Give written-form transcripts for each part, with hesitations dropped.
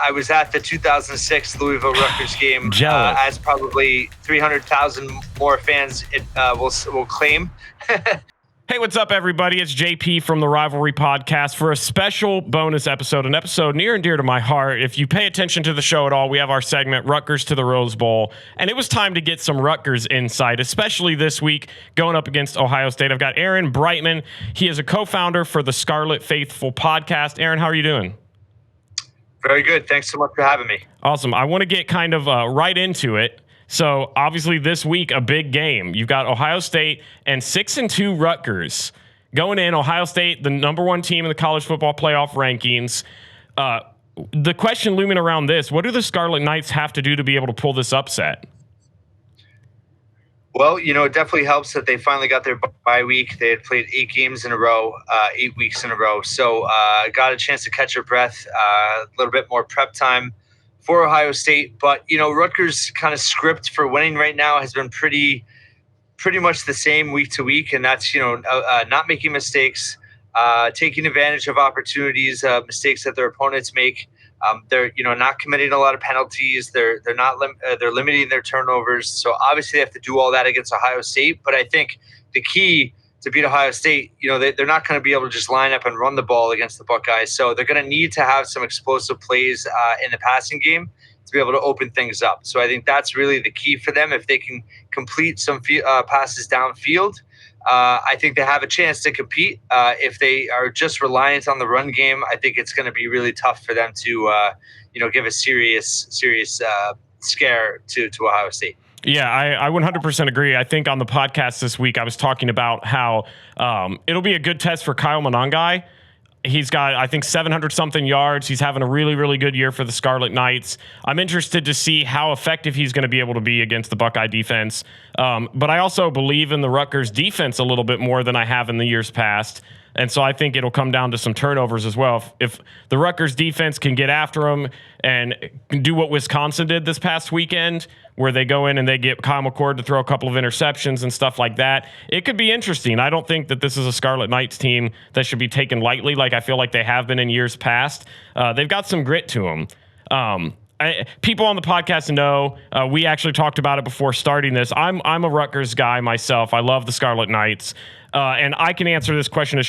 I was at the 2006 Louisville Rutgers game, as probably 300,000 more fans will claim. Hey, what's up, everybody? It's JP from the Rivalry Podcast for a special bonus episode, an episode near and dear to my heart. If you pay attention to the show at all, we have our segment, Rutgers to the Rose Bowl, and it was time to get some Rutgers insight, especially this week going up against Ohio State. I've got Aaron Breitman. He is a co-founder for the Scarlet Faithful podcast. Aaron, how are you doing? Very good. Thanks so much for having me. Awesome. I want to get kind of right into it. So obviously this week, a big game. You've got Ohio State and 6-2 Rutgers going in. Ohio State, the number one team in the college football playoff rankings. The question looming around this, what do the Scarlet Knights have to do to be able to pull this upset? Well, you know, it definitely helps that they finally got their bye week. They had played 8 games in a row, 8 weeks in a row. So got a chance to catch their breath, a little bit more prep time for Ohio State. But, you know, Rutgers' kind of script for winning right now has been pretty much the same week to week. And that's, you know, not making mistakes, taking advantage of opportunities, mistakes that their opponents make. They're, you know, not committing a lot of penalties. They're limiting their turnovers. So obviously they have to do all that against Ohio State. But I think the key to beat Ohio State, you know, they're not going to be able to just line up and run the ball against the Buckeyes. So they're going to need to have some explosive plays in the passing game to be able to open things up. So I think that's really the key for them. If they can complete some passes downfield, I think they have a chance to compete. If they are just reliant on the run game, I think it's going to be really tough for them to, you know, give a serious scare to Ohio State. Yeah, I 100% agree. I think on the podcast this week, I was talking about how it'll be a good test for Kyle Monangai. He's got, I think, 700-something yards. He's having a really, really good year for the Scarlet Knights. I'm interested to see how effective he's going to be able to be against the Buckeye defense. But I also believe in the Rutgers defense a little bit more than I have in the years past. And so I think it'll come down to some turnovers as well. If the Rutgers defense can get after them and do what Wisconsin did this past weekend, where they go in and they get Kyle McCord to throw a couple of interceptions and stuff like that, it could be interesting. I don't think that this is a Scarlet Knights team that should be taken lightly like I feel like they have been in years past. They've got some grit to them. People on the podcast know we actually talked about it before starting this. I'm a Rutgers guy myself. I love the Scarlet Knights. And I can answer this question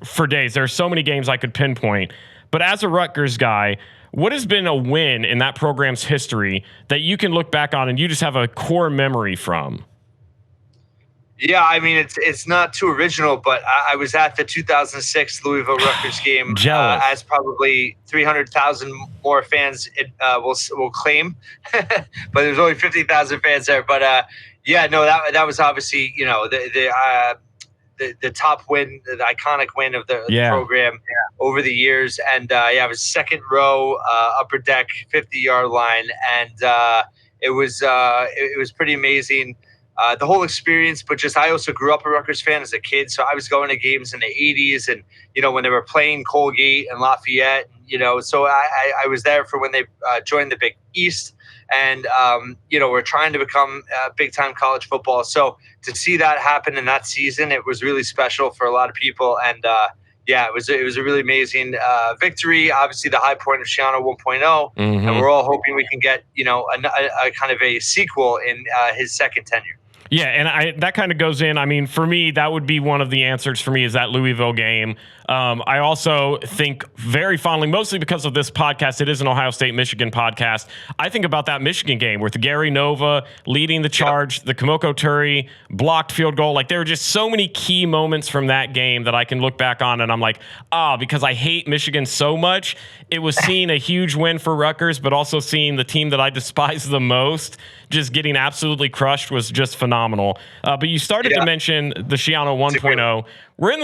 for days. There are so many games I could pinpoint. But as a Rutgers guy, what has been a win in that program's history that you can look back on and you just have a core memory from? Yeah, I mean, it's not too original, but I was at the 2006 Louisville Rutgers game, as probably 300,000 more fans will claim. But there's only 50,000 fans there. But yeah, no, that was obviously, you know, the top win, the iconic win of the program over the years. And it was second row, upper deck, 50-yard line, and it was pretty amazing. The whole experience, but just I also grew up a Rutgers fan as a kid, so I was going to games in the 80s, and you know when they were playing Colgate and Lafayette, you know, so I was there for when they joined the Big East, and you know we're trying to become big time college football. So to see that happen in that season, it was really special for a lot of people, and yeah, it was a really amazing victory. Obviously, the high point of Schiano 1.0, and we're all hoping we can get, you know, a kind of a sequel in his second tenure. Yeah, and that kind of goes in. I mean, for me, that would be one of the answers for me is that Louisville game. I also think very fondly, mostly because of this podcast, it is an Ohio State-Michigan podcast. I think about that Michigan game with Gary Nova leading the charge, the Kamoko Turi blocked field goal. Like, there were just so many key moments from that game that I can look back on, and I'm like, because I hate Michigan so much, it was seeing a huge win for Rutgers, but also seeing the team that I despise the most just getting absolutely crushed was just phenomenal. But you started to mention the Schiano 1.0. We're in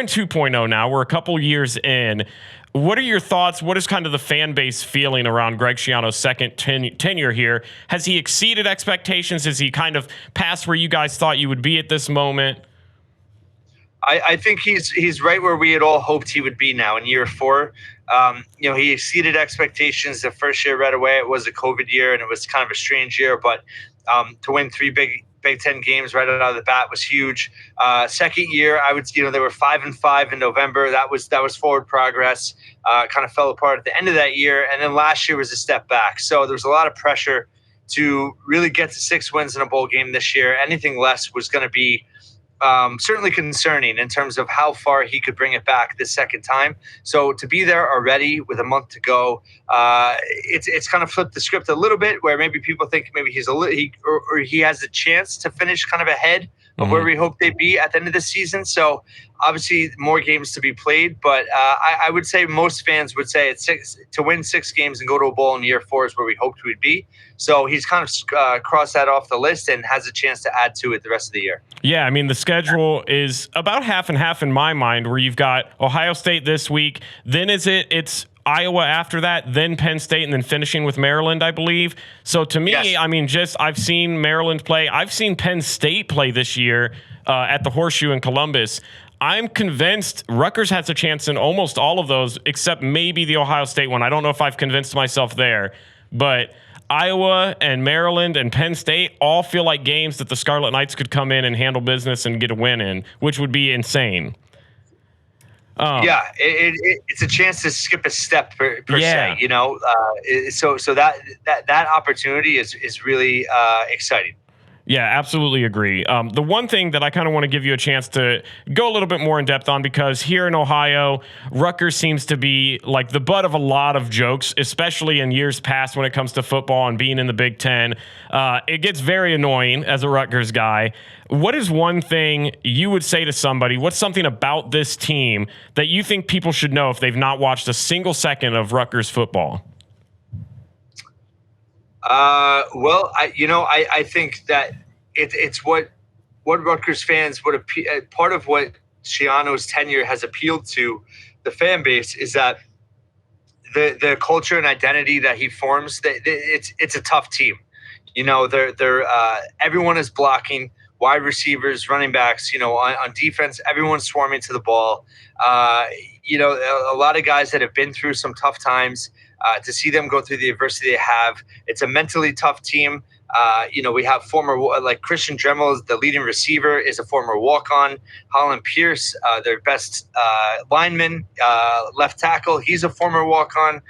2.0 now. We're a couple years in. What are your thoughts? What is kind of the fan base feeling around Greg Schiano's second tenure here? Has he exceeded expectations? Has he kind of passed where you guys thought you would be at this moment? I think he's right where we had all hoped he would be now in year 4. You know, he exceeded expectations the first year right away. It was a COVID year, and it was kind of a strange year. But to win 3 big Big Ten games right out of the bat was huge. Second year, they were 5-5 in November. That was forward progress. Kind of fell apart at the end of that year, and then last year was a step back. So there was a lot of pressure to really get to 6 wins in a bowl game this year. Anything less was going to be certainly concerning in terms of how far he could bring it back this second time. So to be there already with a month to go, it's kind of flipped the script a little bit, where maybe people think maybe he has a chance to finish kind of ahead of where we hope they'd be at the end of the season. So obviously more games to be played, but I would say most fans would say to win 6 games and go to a bowl in year 4 is where we hoped we'd be. So he's kind of crossed that off the list and has a chance to add to it the rest of the year. Yeah, I mean, the schedule is about half and half in my mind, where you've got Ohio State this week, then it's Iowa after that, then Penn State, and then finishing with Maryland, I believe. So to me, yes. I mean, I've seen Maryland play. I've seen Penn State play this year at the Horseshoe in Columbus. I'm convinced Rutgers has a chance in almost all of those, except maybe the Ohio State one. I don't know if I've convinced myself there, but Iowa and Maryland and Penn State all feel like games that the Scarlet Knights could come in and handle business and get a win in, which would be insane. It's a chance to skip a step per se, you know. So that opportunity is really exciting. Yeah, absolutely agree. The one thing that I kind of want to give you a chance to go a little bit more in depth on, because here in Ohio, Rutgers seems to be like the butt of a lot of jokes, especially in years past when it comes to football and being in the Big Ten. It gets very annoying as a Rutgers guy. What is one thing you would say to somebody? What's something about this team that you think people should know if they've not watched a single second of Rutgers football? I think that it's what Rutgers fans would part of what Schiano's tenure has appealed to the fan base is that the culture and identity that he forms. It's a tough team. You know, they're everyone is blocking. Wide receivers, running backs, on defense, everyone's swarming to the ball. A lot of guys that have been through some tough times. To see them go through the adversity they have, it's a mentally tough team. We have former, like Christian Dremel, the leading receiver, is a former walk-on. Holland Pierce, their best lineman, left tackle, he's a former walk-on.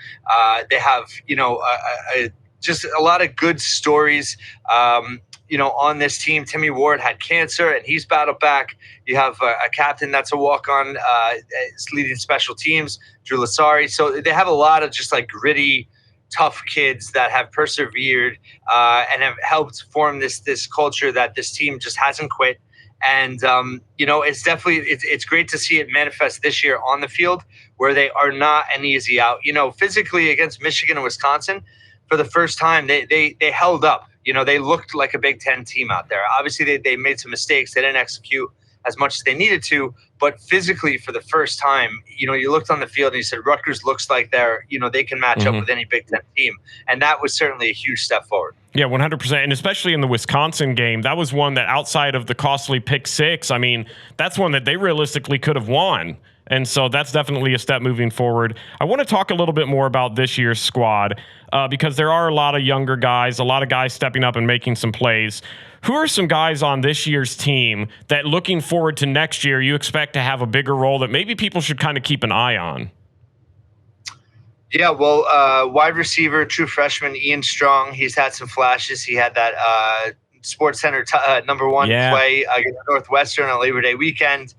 They have, just a lot of good stories. On this team. Timmy Ward had cancer and he's battled back. You have a captain that's a walk-on, leading special teams, Drew Lasari. So they have a lot of just like gritty, tough kids that have persevered and have helped form this culture that this team just hasn't quit. And, it's definitely, it's great to see it manifest this year on the field where they are not an easy out. Physically against Michigan and Wisconsin, for the first time, they held up. They looked like a Big Ten team out there. Obviously, they made some mistakes. They didn't execute as much as they needed to. But physically, for the first time, you looked on the field and you said, Rutgers looks like they can match up with any Big Ten team. And that was certainly a huge step forward. Yeah, 100%. And especially in the Wisconsin game, that was one that outside of the costly pick six, I mean, that's one that they realistically could have won. And so that's definitely a step moving forward. I want to talk a little bit more about this year's squad because there are a lot of younger guys, a lot of guys stepping up and making some plays. Who are some guys on this year's team that looking forward to next year you expect to have a bigger role that maybe people should kind of keep an eye on? Yeah, well, wide receiver, true freshman, Ian Strong, he's had some flashes. He had that Sports Center number one play against Northwestern on Labor Day weekend.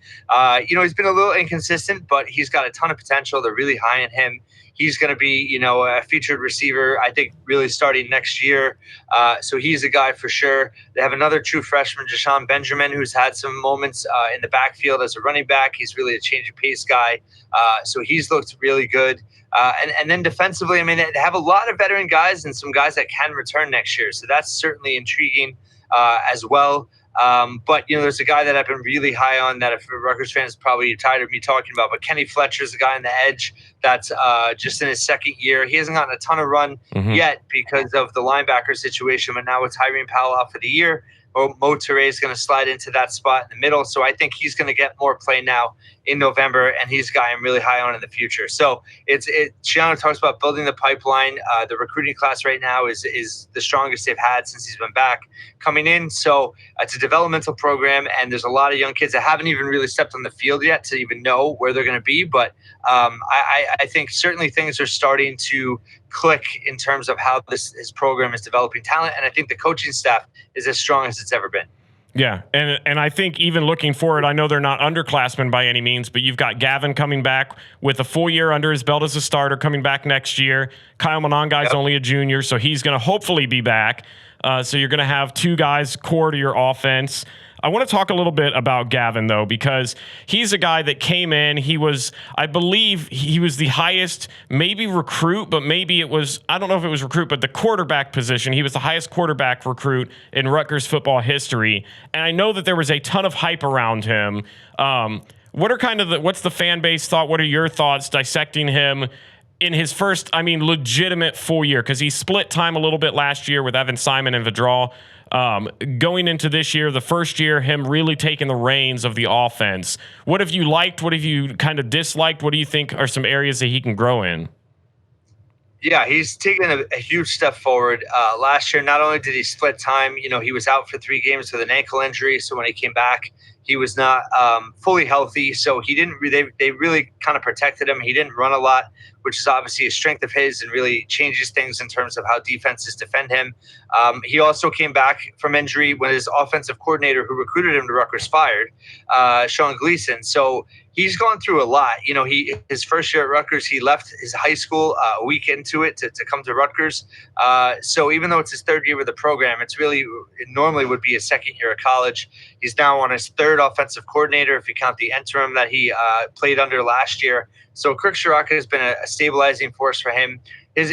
He's been a little inconsistent, but he's got a ton of potential. They're really high on him. He's going to be, a featured receiver, I think, really starting next year. So he's a guy for sure. They have another true freshman, Jashawn Benjamin, who's had some moments in the backfield as a running back. He's really a change of pace guy. So he's looked really good. And then defensively, I mean, they have a lot of veteran guys and some guys that can return next year. So that's certainly intriguing as well. But, there's a guy that I've been really high on that if Rutgers fans probably tired of me talking about, but Kenny Fletcher's the guy on the edge that's just in his second year. He hasn't gotten a ton of run yet because of the linebacker situation, but now with Tyreen Powell out for the year, Mo Touré is going to slide into that spot in the middle. So I think he's going to get more play now in November, and he's a guy I'm really high on in the future. So Schiano talks about building the pipeline. The recruiting class right now is the strongest they've had since he's been back coming in. So it's a developmental program, and there's a lot of young kids that haven't even really stepped on the field yet to even know where they're going to be. But I think certainly things are starting to click in terms of how his program is developing talent, and I think the coaching staff is as strong as it's ever been. Yeah, and I think even looking forward, I know they're not underclassmen by any means, but you've got Gavin coming back with a full year under his belt as a starter coming back next year. Kyle Monangai is only a junior, so he's going to hopefully be back. So you're going to have two guys core to your offense. I want to talk a little bit about Gavin, though, because he's a guy that came in. I believe he was the highest, maybe recruit, but maybe it was, I don't know if it was recruit, but the quarterback position. He was the highest quarterback recruit in Rutgers football history. And I know that there was a ton of hype around him. What's the fan base thought? What are your thoughts dissecting him in his first, legitimate full year? Because he split time a little bit last year with Evan Simon and Vidral. Going into this year, the first year, him really taking the reins of the offense. What have you liked? What have you kind of disliked? What do you think are some areas that he can grow in? Yeah, he's taken a huge step forward. Last year, not only did he split time, he was out for 3 games with an ankle injury. So when he came back, he was not fully healthy. So he didn't. They really kind of protected him. He didn't run a lot, which is obviously a strength of his and really changes things in terms of how defenses defend him. He also came back from injury when his offensive coordinator who recruited him to Rutgers fired, Sean Gleason. So he's gone through a lot. His first year at Rutgers, he left his high school a week into it to come to Rutgers. So even though it's his 3rd year with the program, it normally would be his 2nd year of college. He's now on his 3rd offensive coordinator, if you count the interim that he played under last year. So Kirk Ciarrocca has been a stabilizing force for him. His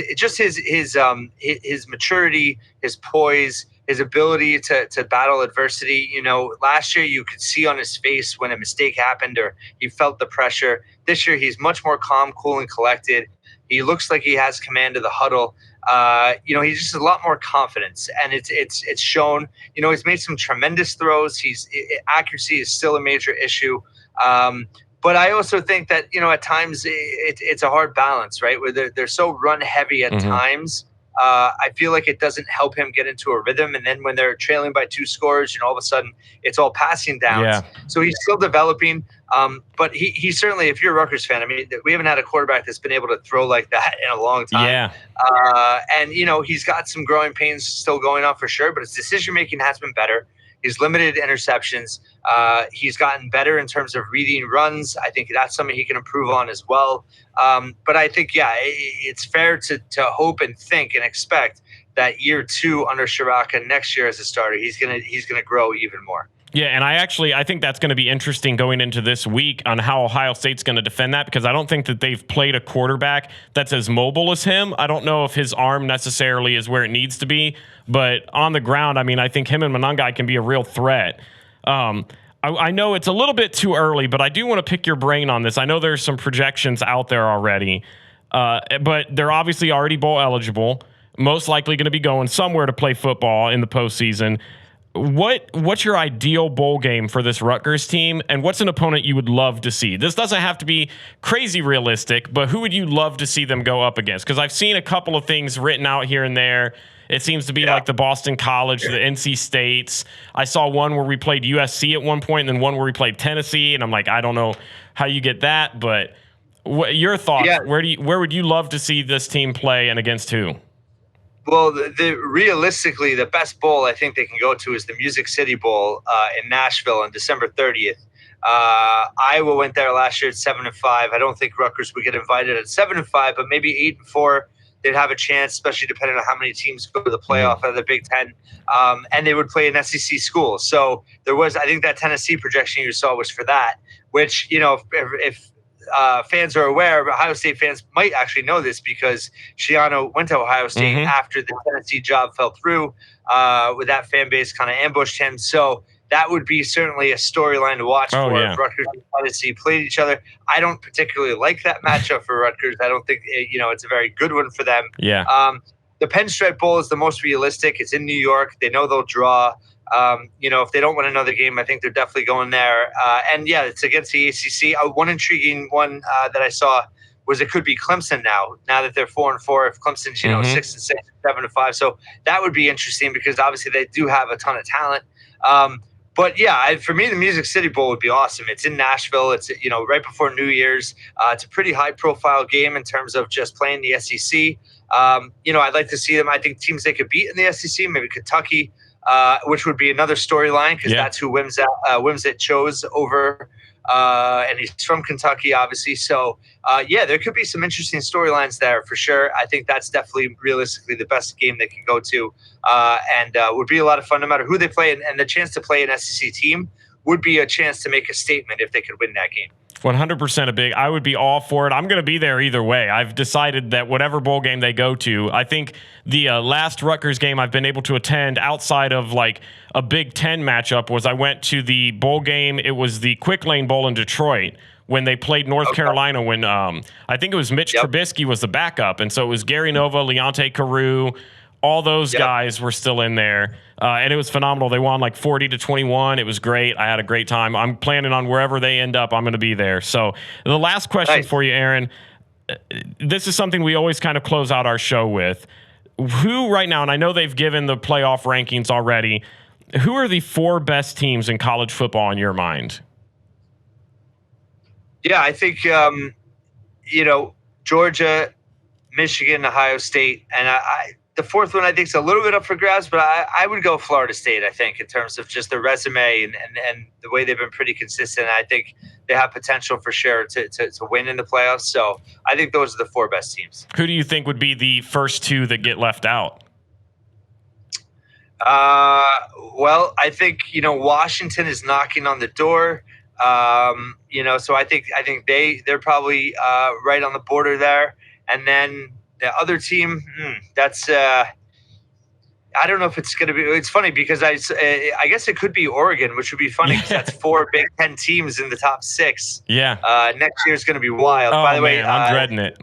maturity, his poise, his ability to battle adversity. Last year you could see on his face when a mistake happened or he felt the pressure. This year he's much more calm, cool, and collected. He looks like he has command of the huddle. He's just a lot more confidence, and it's shown. He's made some tremendous throws. Accuracy is still a major issue. But I also think that, at times it's a hard balance, right? Where they're so run heavy at times. I feel like it doesn't help him get into a rhythm. And then when they're trailing by 2 scores, all of a sudden it's all passing downs. Yeah. So he's still developing. But he certainly, if you're a Rutgers fan, we haven't had a quarterback that's been able to throw like that in a long time. Yeah. And he's got some growing pains still going on for sure, but his decision-making has been better. He's limited interceptions. He's gotten better in terms of reading runs. I think that's something he can improve on as well. But I think, it's fair to hope and think and expect that year 2 under Ciarrocca next year as a starter, he's gonna grow even more. Yeah, and I think that's going to be interesting going into this week on how Ohio State's going to defend that, because I don't think that they've played a quarterback that's as mobile as him. I don't know if his arm necessarily is where it needs to be, but on the ground, I think him and Monangai can be a real threat. I know it's a little bit too early, but I do want to pick your brain on this. I know there's some projections out there already, but they're obviously already bowl eligible, most likely going to be going somewhere to play football in the postseason. What's your ideal bowl game for this Rutgers team, and what's an opponent you would love to see? This doesn't have to be crazy realistic, but who would you love to see them go up against? Because I've seen a couple of things written out here and there. It seems to be like the Boston College, the NC States. I saw one where we played USC at one point, and then one where we played Tennessee, and I'm like, I don't know how you get that, but your thoughts? Yeah. Where would you love to see this team play, and against who? Well, realistically, the best bowl I think they can go to is the Music City Bowl in Nashville on December 30th. Iowa went there last year at 7-5. I don't think Rutgers would get invited at 7-5, but maybe 8-4. They'd have a chance, especially depending on how many teams go to the playoff out of the Big Ten. And they would play an SEC school. So I think that Tennessee projection you saw was for that, which, if fans are aware, Ohio State fans might actually know this because Schiano went to Ohio State after the Tennessee job fell through, with that fan base kind of ambushed him. So that would be certainly a storyline to watch for if Rutgers and Tennessee played each other. I don't particularly like that matchup for Rutgers. I don't think it's a very good one for them. Yeah. The Penn Stripe Bowl is the most realistic. It's in New York. They know they'll draw. If they don't win another game, I think they're definitely going there. And yeah, it's against the ACC. One intriguing one that I saw was it could be Clemson now that they're 4-4. If Clemson's 6-6, 7-5, so that would be interesting because obviously they do have a ton of talent. But yeah, for me, the Music City Bowl would be awesome. It's in Nashville. It's right before New Year's. It's a pretty high-profile game in terms of just playing the SEC. I'd like to see them. I think teams they could beat in the SEC, maybe Kentucky, which would be another storyline because that's who Wimsatt chose over. And he's from Kentucky, obviously. So, there could be some interesting storylines there for sure. I think that's definitely realistically the best game they can go to, and would be a lot of fun no matter who they play. And the chance to play an SEC team would be a chance to make a statement if they could win that game. 100% I would be all for it. I'm going to be there either way. I've decided that whatever bowl game they go to, I think the last Rutgers game I've been able to attend outside of like a Big Ten matchup was I went to the bowl game. It was the Quick Lane Bowl in Detroit when they played North Carolina when I think it was Mitch Trubisky was the backup. And so it was Gary Nova, Leonte Carew, all those guys were still in there, and it was phenomenal. They won like 40-21. It was great. I had a great time. I'm planning on wherever they end up, I'm going to be there. So the last question for you, Aaron, this is something we always kind of close out our show with. Who right now, and I know they've given the playoff rankings already, who are the 4 best teams in college football in your mind? Yeah, I think, Georgia, Michigan, Ohio State, and the fourth one I think is a little bit up for grabs, but I would go Florida State, I think, in terms of just the resume and the way they've been pretty consistent. I think they have potential for sure to win in the playoffs. So I think those are the 4 best teams. Who do you think would be the first 2 that get left out? Well, I think, Washington is knocking on the door. So I think they're probably right on the border there. And then the other team, that's I don't know if it's going to be. It's funny because I guess it could be Oregon, which would be funny because that's 4 Big Ten teams in the top 6. Yeah. Next year is going to be wild. Oh, by the way, I'm dreading it.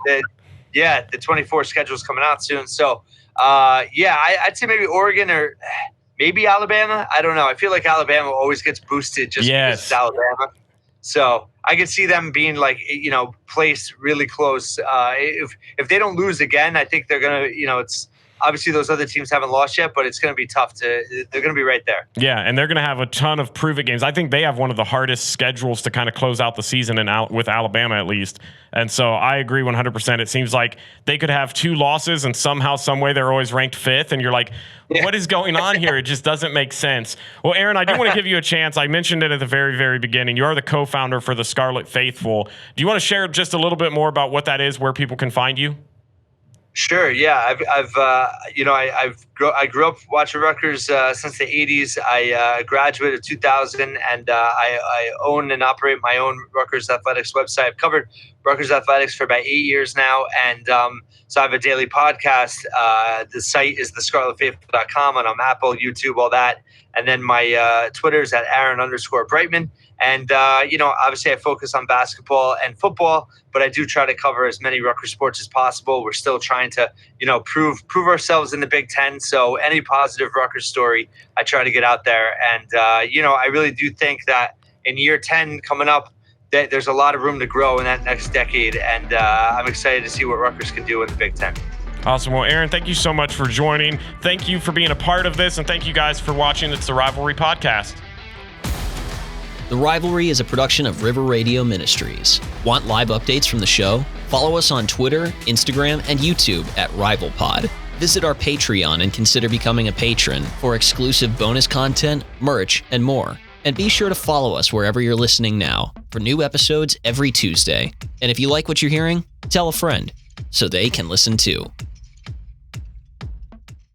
The 24 schedule is coming out soon. So, I'd say maybe Oregon or maybe Alabama. I don't know. I feel like Alabama always gets boosted just because it's Alabama. So I could see them being placed really close. If they don't lose again, I think they're gonna. It's obviously those other teams haven't lost yet, but it's gonna be tough they're gonna be right there. Yeah, and they're gonna have a ton of prove it games. I think they have one of the hardest schedules to kind of close out the season with Alabama at least. And so I agree 100%. It seems like they could have 2 losses and somehow, some way they're always ranked 5th, and you're like, what is going on here? It just doesn't make sense. Well, Aaron, I do want to give you a chance. I mentioned it at the very, very beginning. You are the co-founder for the Scarlet Faithful. Do you want to share just a little bit more about what that is, where people can find you? Sure. Yeah. I grew up watching Rutgers since the 80s. I graduated in 2000, and I own and operate my own Rutgers Athletics website. I've covered Rutgers Athletics for about 8 years now, and so I have a daily podcast. The site is thescarletfaithful.com, and I'm Apple, YouTube, all that. And then my Twitter is at Aaron_Breitman. And, obviously I focus on basketball and football, but I do try to cover as many Rutgers sports as possible. We're still trying to, prove ourselves in the Big Ten. So any positive Rutgers story, I try to get out there. And, I really do think that in year 10 coming up, that there's a lot of room to grow in that next decade. And I'm excited to see what Rutgers can do in the Big Ten. Awesome. Well, Aaron, thank you so much for joining. Thank you for being a part of this. And thank you guys for watching. It's the Rivalry Podcast. The Rivalry is a production of River Radio Ministries. Want live updates from the show? Follow us on Twitter, Instagram, and YouTube at RivalPod. Visit our Patreon and consider becoming a patron for exclusive bonus content, merch, and more. And be sure to follow us wherever you're listening now for new episodes every Tuesday. And if you like what you're hearing, tell a friend so they can listen too.